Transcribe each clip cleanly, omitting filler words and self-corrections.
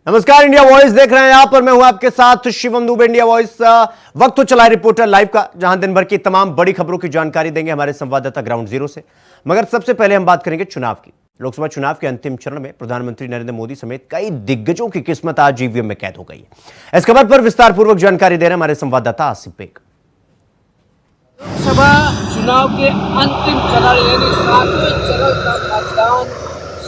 नमस्कार, India voice देख रहे हैं आप और मैं हूं आपके साथ शिवम दुबे। इंडिया वॉइस वक्त तो चला है रिपोर्टर लाइव का, जहां दिन भर की तमाम बड़ी खबरों की जानकारी देंगे हमारे संवाददाता ग्राउंड जीरो से। मगर सबसे पहले हम बात करेंगे चुनाव की। लोकसभा चुनाव के अंतिम चरण में प्रधानमंत्री नरेंद्र मोदी समेत कई दिग्गजों की किस्मत आज ईवीएम में कैद हो गई है। इस खबर पर विस्तार पूर्वक जानकारी दे रहे हैं हमारे संवाददाता आसिफ बेग। लोकसभा चुनाव के अंतिम चरण यानी 7वें चरण का मतदान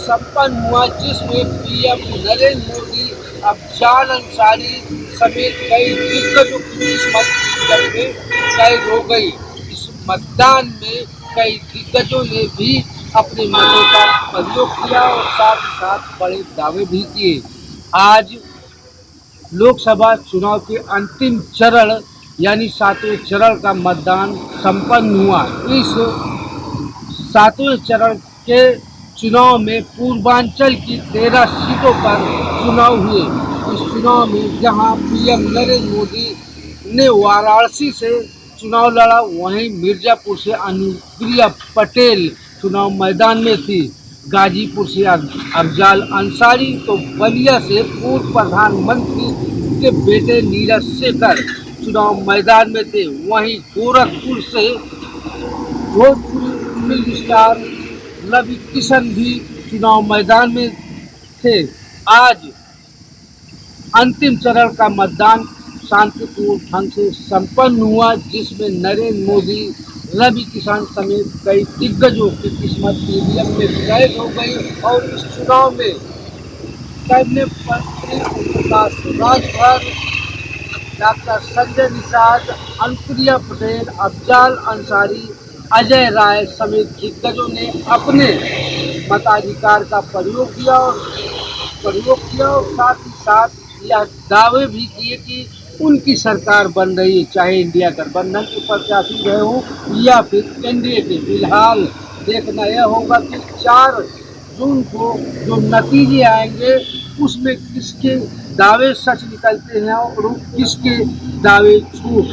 संपन्न हुआ, जिसमें पीएम नरेंद्र मोदी, अफजाल अंसारी समेत कई दिग्गजों की किस्मत में कैद हो गई। इस मतदान में कई दिग्गजों ने भी अपने मतों का प्रयोग किया और साथ ही साथ बड़े दावे भी किए। आज लोकसभा चुनाव के अंतिम चरण यानी 7वें चरण का मतदान संपन्न हुआ। इस 7वें चरण के चुनाव में पूर्वांचल की 13 सीटों पर चुनाव हुए। इस चुनाव में जहां पीएम नरेंद्र मोदी ने वाराणसी से चुनाव लड़ा, वहीं मिर्जापुर से अनुप्रिया पटेल चुनाव मैदान में थी। गाजीपुर से अफजाल अंसारी तो बलिया से पूर्व प्रधानमंत्री के बेटे नीरज शेखर चुनाव मैदान में थे। वहीं गोरखपुर से भोजपुरी फिल्म स्टार रवि किशन भी चुनाव मैदान में थे। आज अंतिम चरण का मतदान शांतिपूर्ण ढंग से संपन्न हुआ, जिसमें नरेंद्र मोदी, रवि किशन समेत कई दिग्गजों की किस्मत ईवीएम में कैद हो गई और इस चुनाव में कैबिनेट मंत्री राजभर, डॉक्टर संजय निषाद, अनुप्रिया पटेल, अफजाल अंसारी, अजय राय समेत दिग्गजों ने अपने मताधिकार का प्रयोग किया और साथ ही साथ यह दावे भी किए कि उनकी सरकार बन रही है, चाहे इंडिया गठबंधन के प्रत्याशी रहे हों या फिर एनडीए के। फिलहाल देखना यह होगा कि 4 जून को जो नतीजे आएंगे उसमें किसके दावे सच निकलते हैं और किसके दावे झूठ।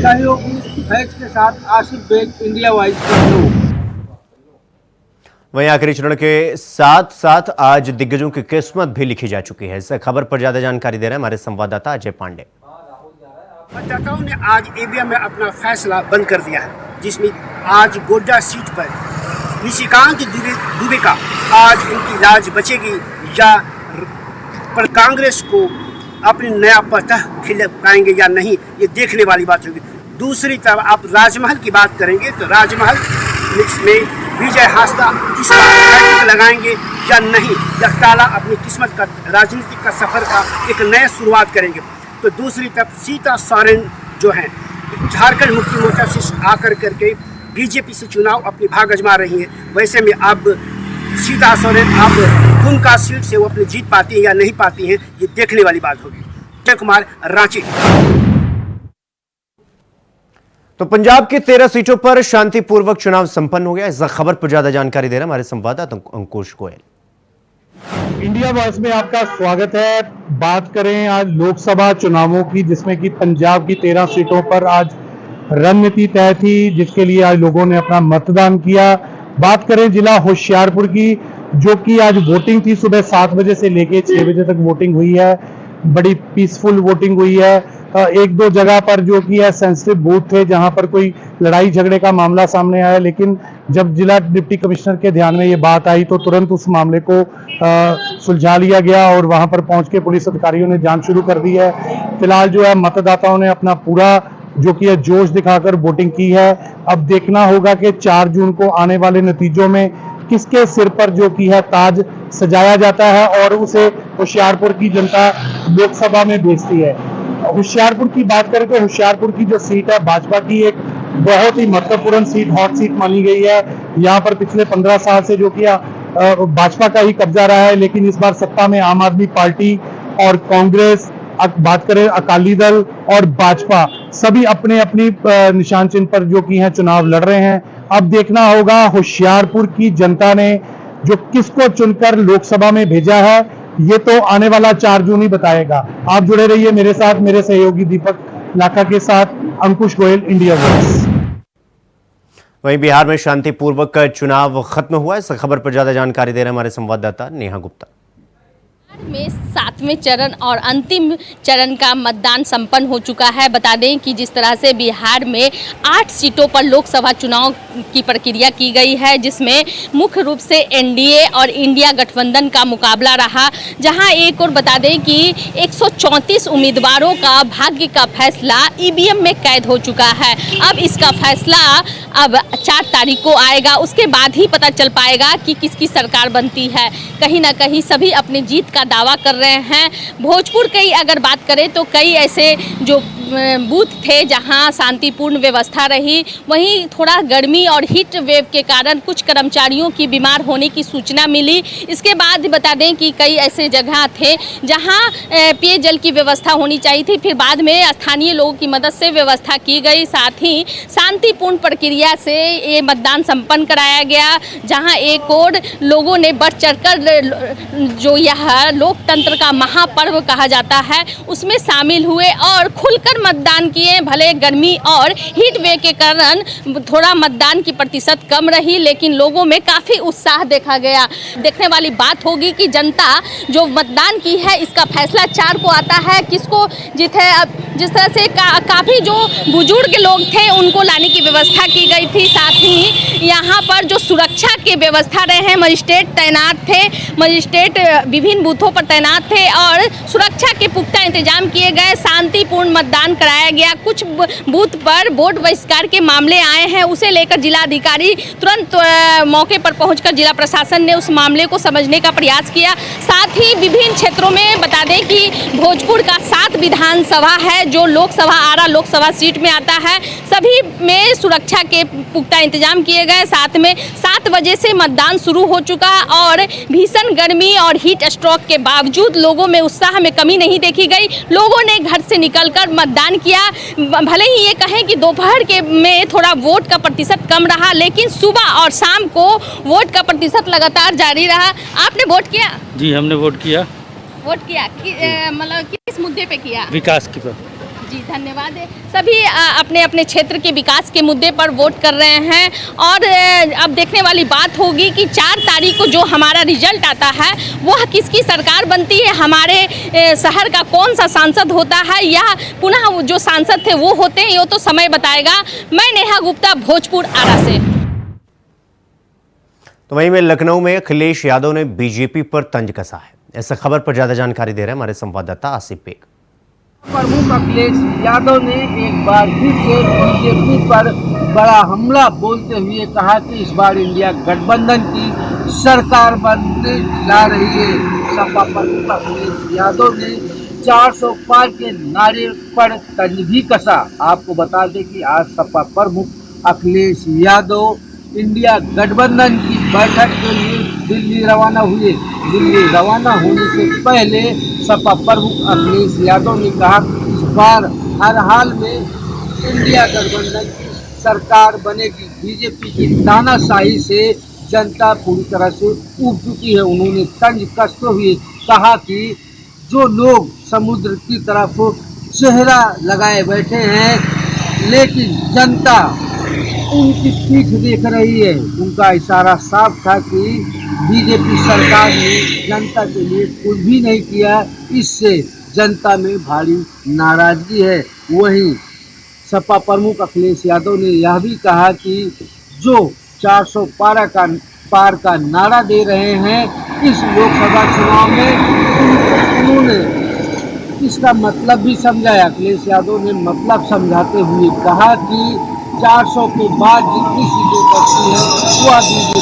सहयोगी फैक्स के साथ आसिफ बेग, इंडिया वॉइस। वहीं आखिरी चरण के साथ साथ आज दिग्गजों की किस्मत भी लिखी जा चुकी है। इस खबर पर ज्यादा जानकारी दे रहे हैं हमारे संवाददाता अजय पांडे। मतदाताओं ने आज ईवीएम में अपना फैसला बंद कर दिया है, जिसमें आज गोड्डा सीट पर निशिकांत दुबे का आज उनकी लाज बचेगी या पर कांग्रेस को अपनी नया पतह खिला पाएंगे या नहीं, ये देखने वाली बात होगी। दूसरी तरफ आप राजमहल की बात करेंगे तो राजमहल में विजय हास्ता इस बार लगाएंगे या नहीं, यह ताला अपनी किस्मत का, राजनीतिक का सफर का एक नया शुरुआत करेंगे। तो दूसरी तरफ सीता सोरेन जो हैं, झारखंड मुक्ति मोर्चा से आकर करके बीजेपी से चुनाव अपनी भाग आजमा रही हैं। वैसे में अब सीता सोरेन अब दुमका सीट से वो अपनी जीत पाती हैं या नहीं पाती हैं, ये देखने वाली बात होगी। अजय कुमार, रांची। तो पंजाब की 13 सीटों पर शांतिपूर्वक चुनाव संपन्न हो गया। इस खबर पर ज्यादा जानकारी दे रहे हैं हमारे संवाददाता अंकुश गोयल। इंडिया वॉइस में आपका स्वागत है। बात करें आज लोकसभा चुनावों की, जिसमें कि पंजाब की 13 सीटों पर आज रणनीति तय थी, जिसके लिए आज लोगों ने अपना मतदान किया। बात करें जिला होशियारपुर की, जो कि आज वोटिंग थी, सुबह 7 बजे से लेके 6 बजे तक वोटिंग हुई है। बड़ी पीसफुल वोटिंग हुई है। एक दो जगह पर जो कि है सेंसिटिव बूथ थे, जहां पर कोई लड़ाई झगड़े का मामला सामने आया, लेकिन जब जिला डिप्टी कमिश्नर के ध्यान में ये बात आई तो तुरंत उस मामले को सुलझा लिया गया और वहां पर पहुंच के पुलिस अधिकारियों ने जांच शुरू कर दी है। फिलहाल जो है मतदाताओं ने अपना पूरा जो कि है जोश दिखाकर वोटिंग की है। अब देखना होगा कि 4 जून को आने वाले नतीजों में किसके सिर पर जो कि है ताज सजाया जाता है और उसे होशियारपुर की जनता लोकसभा में भेजती है। होशियारपुर की बात करें तो होशियारपुर की जो सीट है भाजपा की एक बहुत ही महत्वपूर्ण सीट, हॉट सीट मानी गई है। यहाँ पर पिछले 15 साल से जो कि भाजपा का ही कब्जा रहा है, लेकिन इस बार सत्ता में आम आदमी पार्टी और कांग्रेस, बात करें अकाली दल और भाजपा, सभी अपने अपनी निशान चिन्ह पर जो कि है चुनाव लड़ रहे हैं। अब देखना होगा होशियारपुर की जनता ने जो किसको चुनकर लोकसभा में भेजा है, ये तो आने वाला 4 जून ही बताएगा। आप जुड़े रहिए मेरे साथ, मेरे सहयोगी दीपक लाखा के साथ। अंकुश गोयल, इंडिया वॉइस। वहीं बिहार में शांतिपूर्वक चुनाव खत्म हुआ। इस खबर पर ज्यादा जानकारी दे रहे हैं हमारे संवाददाता नेहा गुप्ता। में 7वें चरण और अंतिम चरण का मतदान संपन्न हो चुका है। बता दें कि जिस तरह से बिहार में 8 सीटों पर लोकसभा चुनाव की प्रक्रिया की गई है, जिसमें मुख्य रूप से एनडीए और इंडिया गठबंधन का मुकाबला रहा, जहां एक और बता दें कि 134 उम्मीदवारों का भाग्य का फैसला ईवीएम में कैद हो चुका है। अब इसका फैसला अब 4 तारीख को आएगा, उसके बाद ही पता चल पाएगा कि किसकी सरकार बनती है। कहीं ना कहीं सभी अपनी जीत का दावा कर रहे हैं। भोजपुर की अगर बात करें तो कई ऐसे जो बूथ थे जहां शांतिपूर्ण व्यवस्था रही, वहीं थोड़ा गर्मी और हीट वेव के कारण कुछ कर्मचारियों की बीमार होने की सूचना मिली। इसके बाद बता दें कि कई ऐसे जगह थे जहां पेयजल की व्यवस्था होनी चाहिए थी, फिर बाद में स्थानीय लोगों की मदद से व्यवस्था की गई। साथ ही शांतिपूर्ण प्रक्रिया से ये मतदान संपन्न कराया गया, जहां एक और लोगों ने बढ़ चढ़कर जो यह लोकतंत्र का महापर्व कहा जाता है उसमें शामिल हुए और खुलकर मतदान किए। भले गर्मी और हीट वेव के कारण थोड़ा मतदान की प्रतिशत कम रही, लेकिन लोगों में काफ़ी उत्साह देखा गया। देखने वाली बात होगी कि जनता जो मतदान की है इसका फैसला 4 को आता है, किसको जीत है। अब जिस तरह से काफ़ी जो बुजुर्ग लोग थे उनको लाने की व्यवस्था की गई थी। साथ ही यहाँ पर जो सुरक्षा की व्यवस्था रहे हैं, मजिस्ट्रेट तैनात थे, मजिस्ट्रेट विभिन्न बूथों पर तैनात थे और सुरक्षा के पुख्ता इंतजाम किए गए। शांतिपूर्ण मतदान कराया गया। कुछ बूथ पर वोट बहिष्कार के मामले आए हैं, उसे लेकर जिलाधिकारी तुरंत मौके पर पहुंचकर जिला प्रशासन ने उस मामले को समझने का प्रयास किया। साथ ही विभिन्न क्षेत्रों में बता दें कि भोजपुर का 7 विधानसभा है जो लोकसभा आरा लोकसभा सीट में आता है, सभी में सुरक्षा के पुख्ता इंतजाम किए गए। साथ में 7 बजे से मतदान शुरू हो चुका और भीषण गर्मी और हीट स्ट्रोक के बावजूद लोगों में उत्साह में कमी नहीं देखी गई। लोगों ने घर से निकलकर मतदान किया। भले ही ये कहें कि दोपहर के में थोड़ा वोट का प्रतिशत कम रहा, लेकिन सुबह और शाम को वोट का प्रतिशत लगातार जारी रहा। आपने वोट किया? जी, हमने वोट किया। मतलब किस मुद्दे पे किया? विकास की पर। जी धन्यवाद। सभी अपने अपने क्षेत्र के विकास के मुद्दे पर वोट कर रहे हैं और अब देखने वाली बात होगी कि 4 तारीख को जो हमारा रिजल्ट आता है वह किसकी सरकार बनती है, हमारे शहर का कौन सा सांसद होता है या पुनः जो सांसद थे वो होते हैं, ये तो समय बताएगा। मैं नेहा गुप्ता, भोजपुर आरा से। तो वहीं में लखनऊ में अखिलेश यादव ने बीजेपी पर तंज कसा है। ऐसा खबर पर ज्यादा जानकारी दे रहे हैं हमारे संवाददाता आसिफ बेग। प्रमुख अखिलेश यादव ने एक बार फिर से बीजेपी पर बड़ा हमला बोलते हुए कहा कि इस बार इंडिया गठबंधन की सरकार बनने जा रही है। सपा प्रमुख अखिलेश यादव ने 400 पार के नारे पर तंज भी कसा। आपको बता दें कि आज सपा प्रमुख अखिलेश यादव इंडिया गठबंधन की बैठक के लिए दिल्ली रवाना हुए। दिल्ली रवाना होने से पहले सपा प्रमुख अखिलेश यादव ने कहा कि इस बार हर हाल में इंडिया गठबंधन की सरकार बनेगी। बीजेपी की तानाशाही से जनता पूरी तरह से ऊब चुकी है। उन्होंने तंज कसते हुए कहा कि जो लोग समुद्र की तरफ चेहरा लगाए बैठे हैं, लेकिन जनता उनकी पीठ देख रही है। उनका इशारा साफ था कि बीजेपी सरकार ने जनता के लिए कुछ भी नहीं किया, इससे जनता में भारी नाराजगी है। वहीं सपा प्रमुख अखिलेश यादव ने यह भी कहा कि जो 400 पार का नारा दे रहे हैं इस लोकसभा चुनाव में, उन्होंने इसका मतलब भी समझाया। अखिलेश यादव ने मतलब समझाते हुए कहा कि 400 के बाद जितनी सीटें बचती हैं वह बीजेपी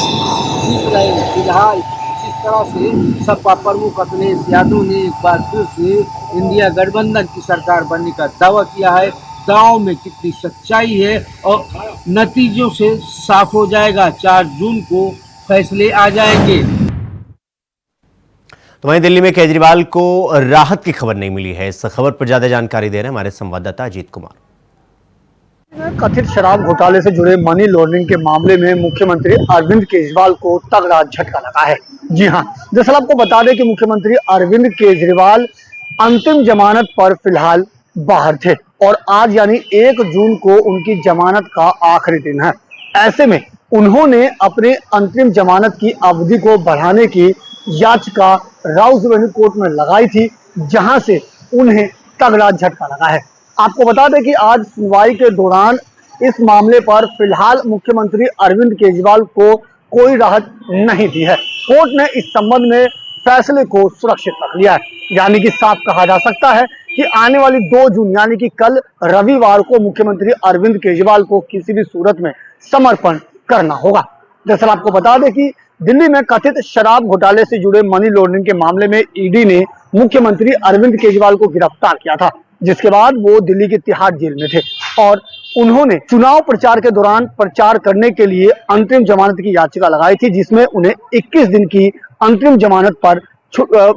जीत रहे। फिलहाल जिस तरह से सपा प्रमुख अखिलेश यादव ने एक बार फिर से इंडिया गठबंधन की सरकार बनने का दावा किया है, दांव में कितनी सच्चाई है और नतीजों से साफ हो जाएगा। 4 जून को फैसले आ जाएंगे। तो वहीं दिल्ली में केजरीवाल को राहत की खबर नहीं मिली है। इस खबर पर ज्यादा जानकारी दे रहे हैं हमारे संवाददाता अजीत कुमार। कथित शराब घोटाले से जुड़े मनी लॉन्ड्रिंग के मामले में मुख्यमंत्री अरविंद केजरीवाल को तगड़ा झटका लगा है। जी हां, दरअसल आपको बता दें कि मुख्यमंत्री अरविंद केजरीवाल अंतिम जमानत पर फिलहाल बाहर थे और आज यानी 1 जून को उनकी जमानत का आखिरी दिन है। ऐसे में उन्होंने अपने अंतरिम जमानत की अवधि को बढ़ाने की याचिका राउस रेवेन्यू कोर्ट में लगाई थी, जहां से उन्हें तगड़ा झटका लगा है। आपको बता दें कि आज सुनवाई के दौरान इस मामले पर फिलहाल मुख्यमंत्री अरविंद केजरीवाल को कोई राहत नहीं दी है। कोर्ट ने इस संबंध में फैसले को सुरक्षित रख लिया है, यानी कि साफ कहा जा सकता है कि आने वाली 2 जून यानी कि कल रविवार को मुख्यमंत्री अरविंद केजरीवाल को किसी भी सूरत में समर्पण करना होगा। दरअसल आपको बता दें कि दिल्ली में कथित शराब घोटाले से जुड़े मनी लॉन्ड्रिंग के मामले में ईडी ने मुख्यमंत्री अरविंद केजरीवाल को गिरफ्तार किया था, जिसके बाद वो दिल्ली की तिहाड़ जेल में थे और उन्होंने चुनाव प्रचार के दौरान प्रचार करने के लिए अंतरिम जमानत की याचिका लगाई थी, जिसमें उन्हें 21 दिन की अंतरिम जमानत पर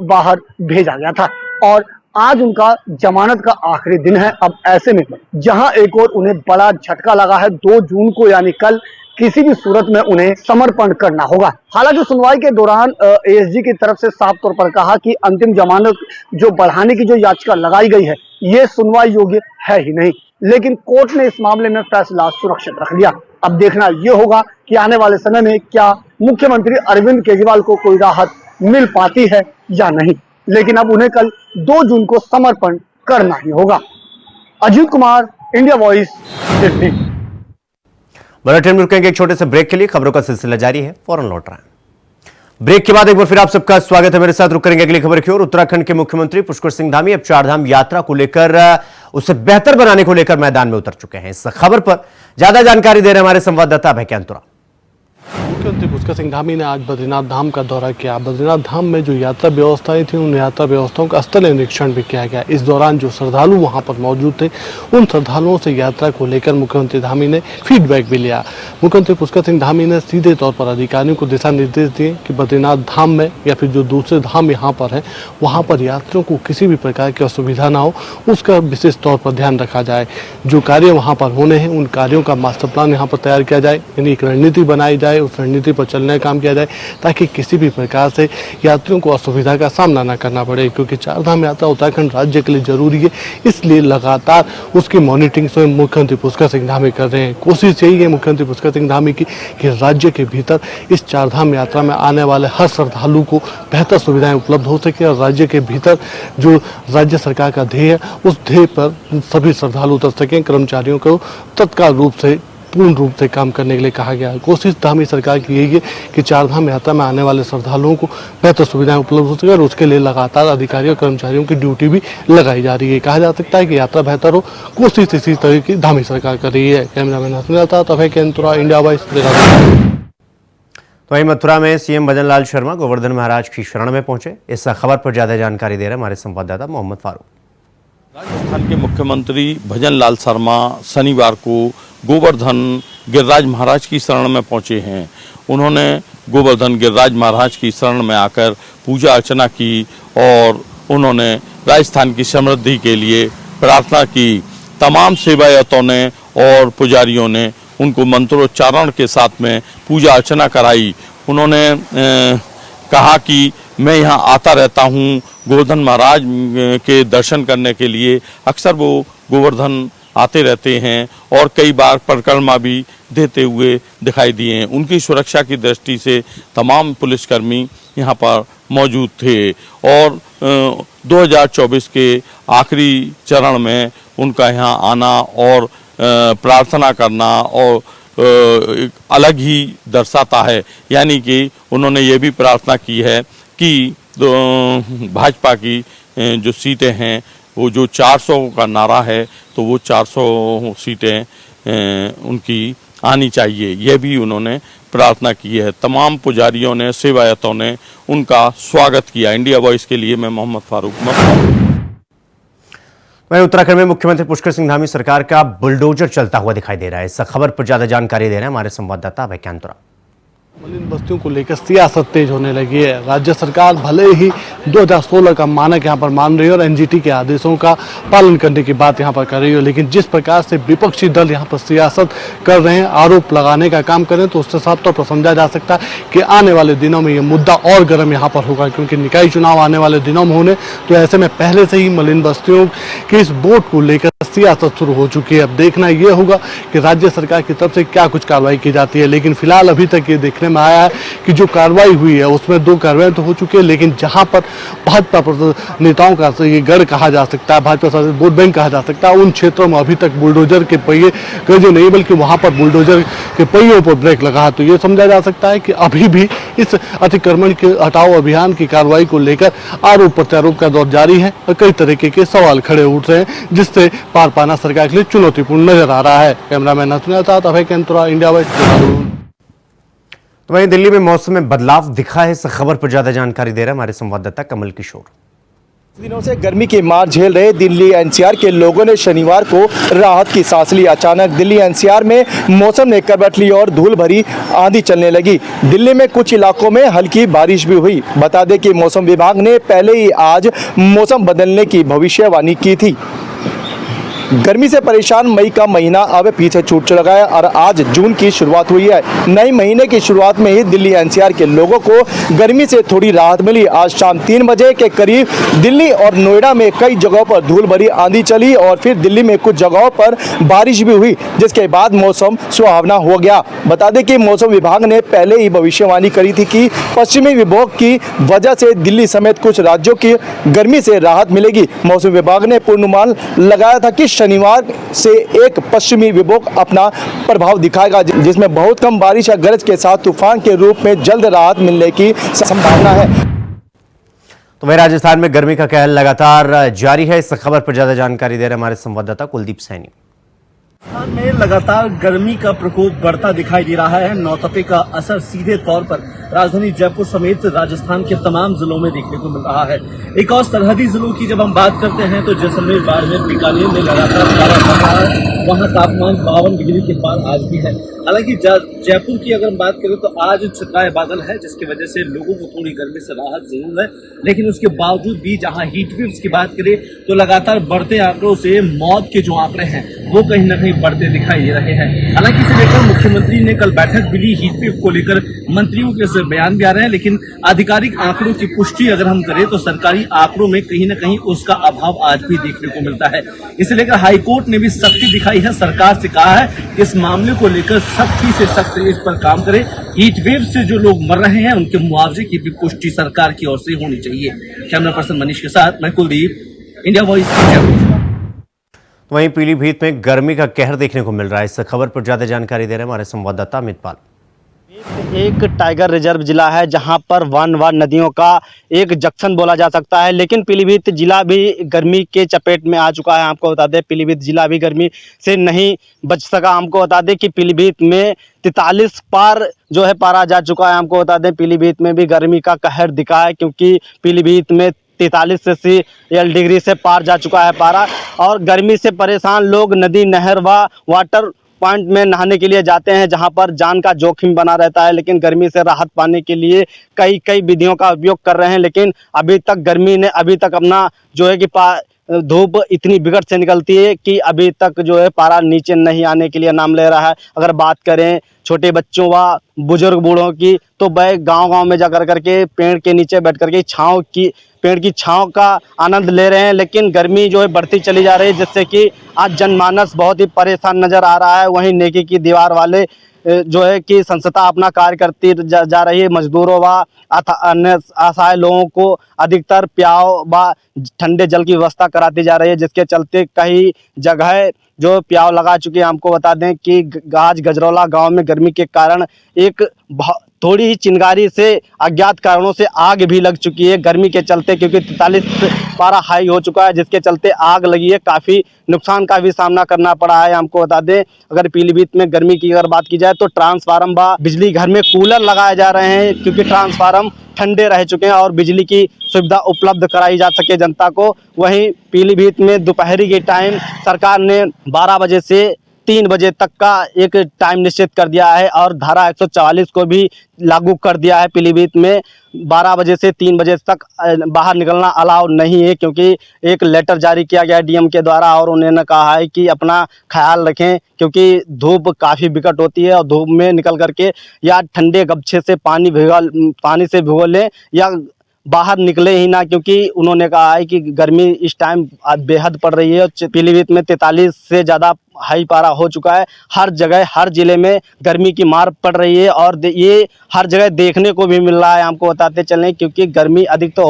बाहर भेजा गया था और आज उनका जमानत का आखिरी दिन है। अब ऐसे में जहां एक और उन्हें बड़ा झटका लगा है, 2 जून को यानी कल किसी भी सूरत में उन्हें समर्पण करना होगा। हालांकि सुनवाई के दौरान एएसजी की तरफ से साफ तौर पर कहा कि अंतिम जमानत जो बढ़ाने की जो याचिका लगाई गई है, ये सुनवाई योग्य है ही नहीं, लेकिन कोर्ट ने इस मामले में फैसला सुरक्षित रख लिया। अब देखना यह होगा कि आने वाले समय में क्या मुख्यमंत्री अरविंद केजरीवाल को कोई राहत मिल पाती है या नहीं, लेकिन अब उन्हें कल 2 जून को समर्पण करना ही होगा। Ajit Kumar, India voice, Delhi. Bulletin में रुकेंगे एक छोटे से ब्रेक के लिए। खबरों का सिलसिला जारी है, फौरन लौट रहे हैं। ब्रेक के बाद एक बार फिर आप सबका स्वागत है। मेरे साथ रुक करेंगे अगली खबर की ओर। उत्तराखंड के मुख्यमंत्री पुष्कर सिंह धामी अब चारधाम यात्रा को लेकर उसे बेहतर बनाने को लेकर मैदान में उतर चुके हैं। इस खबर पर ज्यादा जानकारी दे रहे हमारे संवाददाता अभय कैंतुरा। मुख्यमंत्री पुष्कर सिंह धामी ने आज बद्रीनाथ धाम का दौरा किया। बद्रीनाथ धाम में जो यात्रा व्यवस्थाएं थी, उन यात्रा व्यवस्थाओं का स्थलीय निरीक्षण भी किया गया। इस दौरान जो श्रद्धालु वहां पर मौजूद थे, उन श्रद्धालुओं से यात्रा को लेकर मुख्यमंत्री धामी ने फीडबैक भी लिया। मुख्यमंत्री पुष्कर सिंह धामी ने सीधे तौर पर अधिकारियों को दिशा निर्देश दिए कि बद्रीनाथ धाम में या फिर जो दूसरे धाम यहाँ पर है, वहाँ पर यात्रियों को किसी भी प्रकार की असुविधा ना हो, उसका विशेष तौर पर ध्यान रखा जाए। जो कार्य वहाँ पर होने हैं, उन कार्यों का मास्टर प्लान यहाँ पर तैयार किया जाए, यानी एक रणनीति बनाई जाए, उस रणनीति पर चलने का काम किया जाए, ताकि किसी भी प्रकार से यात्रियों को असुविधा का सामना न करना पड़े। क्योंकि चारधाम यात्रा उत्तराखंड राज्य के लिए जरूरी है, इसलिए लगातार उसकी मॉनिटरिंग स्वयं मुख्यमंत्री पुष्कर सिंह धामी कर रहे हैं। कोशिश यही है मुख्यमंत्री पुष्कर सिंह धामी की कि राज्य के भीतर इस चारधाम यात्रा में आने वाले हर श्रद्धालु को बेहतर सुविधाएं उपलब्ध हो सके और राज्य के भीतर जो राज्य सरकार का ध्येय है, उस ध्येय पर सभी श्रद्धालु उतर सकें। कर्मचारियों को तत्काल रूप से पूर्ण रूप से काम करने के लिए कहा गया है। कोशिश धामी सरकार की यही है कि चारधाम यात्रा में आने वाले श्रद्धालुओं को बेहतर सुविधाएं उपलब्ध हो सके और उसके लिए लगातार अधिकारियों कर्मचारियों की ड्यूटी भी लगाई जा रही है। कहा जा सकता है कि यात्रा बेहतर हो, कोशिश इसी तरह की धामी सरकार कर रही है। कैमरामैन हसन था तफे केंद्रा, इंडिया वॉइस। तो वहीं मथुरा में सीएम भजन लाल शर्मा गोवर्धन महाराज की शरण में पहुंचे। इस खबर पर ज्यादा जानकारी दे रहे हमारे संवाददाता मोहम्मद फारूक। राजस्थान के मुख्यमंत्री भजन लाल शर्मा शनिवार को गोवर्धन गिरिराज महाराज की शरण में पहुंचे हैं। उन्होंने गोवर्धन गिरिराज महाराज की शरण में आकर पूजा अर्चना की और उन्होंने राजस्थान की समृद्धि के लिए प्रार्थना की। तमाम सेवायतों ने और पुजारियों ने उनको मंत्रोच्चारण के साथ में पूजा अर्चना कराई। उन्होंने कहा कि मैं यहाँ आता रहता हूँ गोवर्धन महाराज के दर्शन करने के लिए। अक्सर वो गोवर्धन आते रहते हैं और कई बार परिक्रमा भी देते हुए दिखाई दिए हैं। उनकी सुरक्षा की दृष्टि से तमाम पुलिसकर्मी यहाँ पर मौजूद थे और 2024 के आखिरी चरण में उनका यहाँ आना और प्रार्थना करना और एक अलग ही दर्शाता है। यानी कि उन्होंने ये भी प्रार्थना की है कि भाजपा की जो सीटें हैं, वो जो 400 का नारा है, तो वो 400 सीटें उनकी आनी चाहिए, यह भी उन्होंने प्रार्थना की है। तमाम पुजारियों ने, सेवायतों ने उनका स्वागत किया। इंडिया वॉइस के लिए मैं मोहम्मद फारूक। वहीं उत्तराखंड में मुख्यमंत्री पुष्कर सिंह धामी सरकार का बुलडोजर चलता हुआ दिखाई दे रहा है। इस खबर पर ज्यादा जानकारी दे रहे हैं हमारे संवाददाता अभय कैंतुरा। मलिन बस्तियों को लेकर सियासत तेज होने लगी है। राज्य सरकार भले ही 2016 का मानक यहाँ पर मान रही है और एनजीटी के आदेशों का पालन करने की बात यहाँ पर कर रही है, लेकिन जिस प्रकार से विपक्षी दल यहाँ पर सियासत कर रहे हैं, आरोप लगाने का काम कर रहे हैं, तो उससे साफ तौर पर समझा जा सकता है कि आने वाले दिनों में ये मुद्दा और गर्म यहाँ पर होगा। क्योंकि निकाय चुनाव आने वाले दिनों में होने, तो ऐसे में पहले से ही मलिन बस्तियों के इस वोट को लेकर सियासत शुरू हो चुकी है। अब देखना यह होगा कि राज्य सरकार की तरफ से क्या कुछ कार्रवाई की जाती है, लेकिन फिलहाल अभी तक ये देखने देखने में आया है कि जो कार्रवाई हुई है उसमें 2 कार्रवाई तो हो चुकी है, लेकिन जहां पर भाजपा नेताओं का ये गढ़ कहा जा सकता है, भाजपा शासित वोट बैंक कहा जा सकता है, उन क्षेत्रों में अभी तक बुलडोजर के पहिए गजे नहीं, बल्कि वहां पर बुलडोजर के पहियों पर ब्रेक लगा। तो ये समझा जा सकता है कि अभी भी इस अतिक्रमण के हटाओ अभियान की कार्रवाई को लेकर आरोप प्रत्यारोप का दौर जारी है और कई तरीके के सवाल खड़े उठ रहे हैं, जिससे पार पाना सरकार के लिए चुनौतीपूर्ण नजर आ रहा है। कैमरामैन नथुनिया साथ अभय केंतुरा, इंडिया वॉइस। तो वहीं दिल्ली में मौसम में बदलाव दिखा है, इस खबर पर ज्यादा जानकारी दे रहे हैं हमारे संवाददाता कमल किशोर। दिनों से गर्मी की मार झेल रहे दिल्ली एनसीआर के लोगों ने शनिवार को राहत की सांस ली। अचानक दिल्ली एनसीआर में मौसम ने करवट ली और धूल भरी आंधी चलने लगी। दिल्ली में कुछ इलाकों में हल्की बारिश भी हुई। बता दें कि मौसम विभाग ने पहले ही आज मौसम बदलने की भविष्यवाणी की थी। गर्मी से परेशान मई का महीना अब पीछे छूट चुका है और आज जून की शुरुआत हुई है। नए महीने की शुरुआत में ही दिल्ली एनसीआर के लोगों को गर्मी से थोड़ी राहत मिली। आज शाम 3 बजे के करीब दिल्ली और नोएडा में कई जगहों पर धूल भरी आंधी चली और फिर दिल्ली में कुछ जगहों पर बारिश भी हुई, जिसके बाद मौसम सुहावना हो गया। बता दें कि मौसम विभाग ने पहले ही भविष्यवाणी करी थी कि पश्चिमी विक्षोभ की वजह से दिल्ली समेत कुछ राज्यों की गर्मी से राहत मिलेगी। मौसम विभाग ने पूर्वानुमान लगाया था कि शनिवार से एक पश्चिमी विक्षोभ अपना प्रभाव दिखाएगा, जिसमें बहुत कम बारिश या गरज के साथ तूफान के रूप में जल्द राहत मिलने की संभावना है। तो वहीं राजस्थान में गर्मी का कहर लगातार जारी है, इस खबर पर ज्यादा जानकारी दे रहे हमारे संवाददाता कुलदीप सैनी। राजस्थान में लगातार गर्मी का प्रकोप बढ़ता दिखाई दे रहा है। नौतपे का असर सीधे तौर पर राजधानी जयपुर समेत राजस्थान के तमाम जिलों में देखने को मिल रहा है। एक और सरहदी जिलों की जब हम बात करते हैं तो जैसलमेर, बाड़मेर, बीकानेर में लगातार पारा बढ़ रहा है। वहाँ तापमान 52 डिग्री के पार आज भी है। हालांकि जयपुर की अगर हम बात करें तो आज छकाए बादल है, जिसकी वजह से लोगों को थोड़ी गर्मी से राहत जरूर है, लेकिन उसके बावजूद भी जहां हीट वेव्स की बात करें तो लगातार बढ़ते आंकड़ों से मौत के जो आंकड़े हैं वो कहीं न कहीं बढ़ते दिखाई दे रहे हैं। हालांकि इसे लेकर मुख्यमंत्री ने कल बैठक भी ली। हीट वेव को लेकर मंत्रियों के बयान भी आ रहे हैं, लेकिन आधिकारिक आंकड़ों की पुष्टि अगर हम करें तो सरकारी आंकड़ों में कहीं न कहीं उसका अभाव आज भी देखने को मिलता है। इसे लेकर हाईकोर्ट ने भी सख्ती दिखाई है, सरकार से कहा है कि इस मामले को लेकर सख्ती से सख्त इस पर काम करे। हीट वेव से जो लोग मर रहे हैं उनके मुआवजे की भी पुष्टि सरकार की ओर से होनी चाहिए। कैमरा पर्सन मनीष के साथ मैं कुलदीप, इंडिया वॉइस। वहीं पीलीभीत में गर्मी का कहर देखने को मिल रहा है, इस खबर पर ज्यादा जानकारी दे रहे हैं हमारे संवाददाता अमित पाल। एक टाइगर रिजर्व जिला है जहां पर वन व नदियों का एक जंक्शन बोला जा सकता है, लेकिन पीलीभीत जिला भी गर्मी के चपेट में आ चुका है। आपको बता दें पीलीभीत जिला भी गर्मी से नहीं बच सका। हमको बता दें कि पीलीभीत में 43 पार जो है पारा जा चुका है। हमको बता दें पीलीभीत में भी गर्मी का कहर दिखा है, क्योंकि पीलीभीत में 43 डिग्री से पार जा चुका है पारा, और गर्मी से परेशान लोग नदी, नहर व वाटर पॉइंट में नहाने के लिए जाते हैं, जहां पर जान का जोखिम बना रहता है। लेकिन गर्मी से राहत पाने के लिए कई विधियों का उपयोग कर रहे हैं, लेकिन अभी तक गर्मी ने अभी तक अपना जो है कि धूप इतनी बिगड़ से निकलती है कि अभी तक जो है पारा नीचे नहीं आने के लिए नाम ले रहा है। अगर बात करें छोटे बच्चों व बुजुर्ग बूढ़ों की, तो वह गांव-गांव में जाकर करके पेड़ के नीचे बैठ करके पेड़ की छांव का आनंद ले रहे हैं। लेकिन गर्मी जो है बढ़ती चली जा रही है, जिससे कि आज जनमानस बहुत ही परेशान नजर आ रहा है। वहीं नेकी की दीवार वाले जो है कि संस्था अपना कार्य करती जा रही है। मजदूरों व अन्य असहाय लोगों को अधिकतर प्याव व ठंडे जल की व्यवस्था कराती जा रही है, जिसके चलते कई जगह जो प्याव लगा चुके हैं। हमको बता दें कि आज गजरौला गांव में गर्मी के कारण एक थोड़ी ही चिंगारी से अज्ञात कारणों से आग भी लग चुकी है गर्मी के चलते, क्योंकि 43 पारा हाई हो चुका है, जिसके चलते आग लगी है। काफ़ी नुकसान का भी सामना करना पड़ा है। हमको बता दें अगर पीलीभीत में गर्मी की अगर बात की जाए तो ट्रांसफार्मर व बिजली घर में कूलर लगाए जा रहे हैं, क्योंकि ट्रांसफार्मर ठंडे रह चुके हैं और बिजली की सुविधा उपलब्ध कराई जा सके जनता को। वहीं पीलीभीत में दोपहरी के टाइम सरकार ने 12 बजे से 3 बजे तक का एक टाइम निश्चित कर दिया है, और धारा 144 को भी लागू कर दिया है। पीलीभीत में 12 बजे से 3 बजे तक बाहर निकलना अलाउ नहीं है, क्योंकि एक लेटर जारी किया गया है डीएम के द्वारा, और उन्होंने कहा है कि अपना ख्याल रखें, क्योंकि धूप काफ़ी विकट होती है और धूप में निकल करके या ठंडे गमछे से पानी से भिगो लें, या बाहर निकले ही ना, क्योंकि उन्होंने कहा है कि गर्मी इस टाइम बेहद पड़ रही है और पीलीभीत में 43 से ज़्यादा हाई पारा हो चुका है। हर जगह हर जिले में गर्मी की मार पड़ रही है और ये हर जगह देखने को भी मिल रहा है। आपको बताते चलें, क्योंकि गर्मी अधिक तो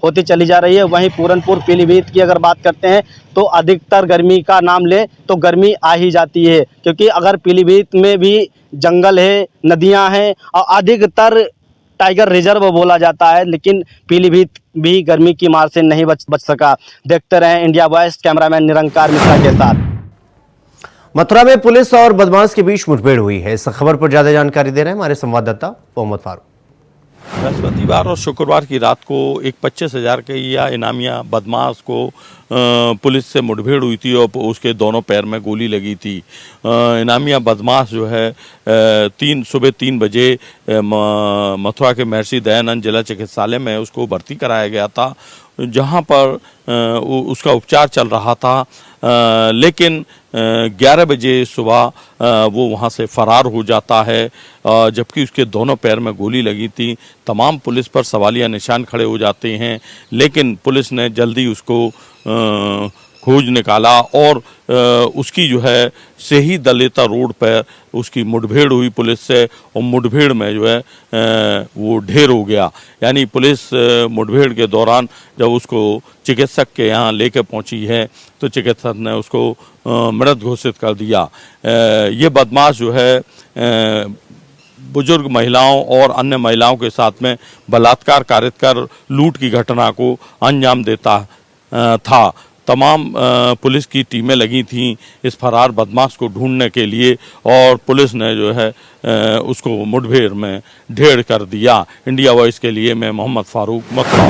होती चली जा रही है। वहीं पूरनपुर पीलीभीत की अगर बात करते हैं तो अधिकतर गर्मी का नाम ले तो गर्मी आ ही जाती है, क्योंकि अगर पीलीभीत में भी जंगल है, नदियां हैं और अधिकतर टाइगर रिजर्व बोला जाता है, लेकिन पीलीभीत भी गर्मी की मार से नहीं बच सका। देखते रहें इंडिया वॉइस, कैमरामैन निरंकार मिश्रा के साथ। मथुरा में पुलिस और बदमाश के बीच मुठभेड़ हुई है। इस खबर पर ज्यादा जानकारी दे रहे हैं हमारे संवाददाता मोहम्मद फारूक। बृहस्पतिवार और शुक्रवार की रात को एक 25,000 के या इनामिया बदमाश को पुलिस से मुठभेड़ हुई थी और उसके दोनों पैर में गोली लगी थी। इनामिया बदमाश जो है सुबह 3 बजे मथुरा के महर्षि दयानंद जिला चिकित्सालय में उसको भर्ती कराया गया था, जहां पर उसका उपचार चल रहा था। लेकिन 11 बजे सुबह वो वहाँ से फरार हो जाता है, जबकि उसके दोनों पैर में गोली लगी थी। तमाम पुलिस पर सवालिया निशान खड़े हो जाते हैं, लेकिन पुलिस ने जल्दी उसको खोज निकाला और उसकी जो है सही दलेता रोड पर उसकी मुठभेड़ हुई पुलिस से, और मुठभेड़ में जो है वो ढेर हो गया। यानी पुलिस मुठभेड़ के दौरान जब उसको चिकित्सक के यहाँ लेकर पहुंची है तो चिकित्सक ने उसको मृत घोषित कर दिया। ये बदमाश जो है बुजुर्ग महिलाओं और अन्य महिलाओं के साथ में बलात्कार कारित कर लूट की घटना को अंजाम देता था। तमाम पुलिस की टीमें लगी थीं इस फरार बदमाश को ढूंढने के लिए, और पुलिस ने जो है उसको मुठभेड़ में ढेर कर दिया। इंडिया वॉइस के लिए मैं मोहम्मद फारूक, मथुरा।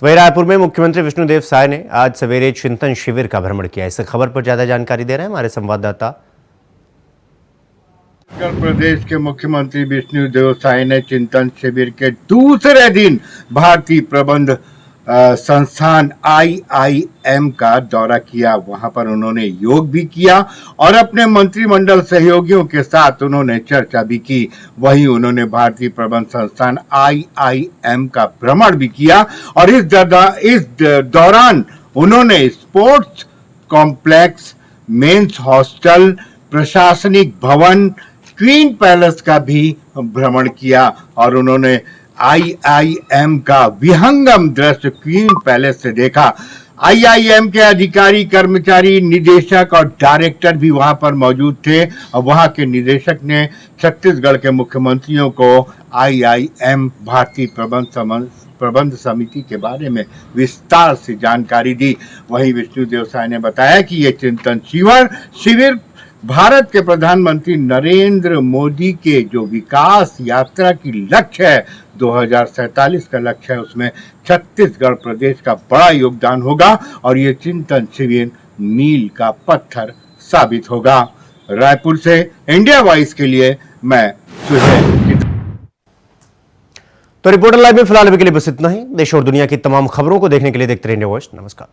वहीं रायपुर में मुख्यमंत्री विष्णुदेव साय ने आज सवेरे चिंतन शिविर का भ्रमण किया। इस खबर पर ज्यादा जानकारी दे रहे हैं हमारे संवाददाता। उत्तर प्रदेश के मुख्यमंत्री विष्णुदेव साय ने चिंतन शिविर के दूसरे दिन भारतीय प्रबंध संस्थान IIM का दौरा किया। वहां पर उन्होंने योग भी किया और अपने मंत्रिमंडल सहयोगियों के साथ उन्होंने चर्चा भी की। वहीं उन्होंने भारतीय प्रबंध संस्थान IIM का भ्रमण भी किया और इस दौरान उन्होंने स्पोर्ट्स कॉम्प्लेक्स, मेंस हॉस्टल, प्रशासनिक भवन, क्वीन पैलेस का भी भ्रमण किया और उन्होंने IIM का विहंगम दृश्य क्वीन पैलेस से देखा। IIM के अधिकारी, कर्मचारी, निदेशक और डायरेक्टर भी वहां पर मौजूद थे और वहां के निदेशक ने छत्तीसगढ़ के मुख्यमंत्रियों को IIM भारतीय प्रबंध समिति के बारे में विस्तार से जानकारी दी। वहीं विष्णुदेव साय ने बताया कि ये चिंतन शिविर भारत के प्रधानमंत्री नरेंद्र मोदी के जो विकास यात्रा की लक्ष्य है 2047 का लक्ष्य है, उसमें छत्तीसगढ़ प्रदेश का बड़ा योगदान होगा और ये चिंतन शिविर मील का पत्थर साबित होगा। रायपुर से इंडिया वॉइस के लिए मैं सुहेल। तो रिपोर्टर लाइव में फिलहाल अभी के लिए बस इतना ही। देश और दुनिया की तमाम खबरों को देखने के लिए देखते रहिए इंडिया वॉइस। नमस्कार।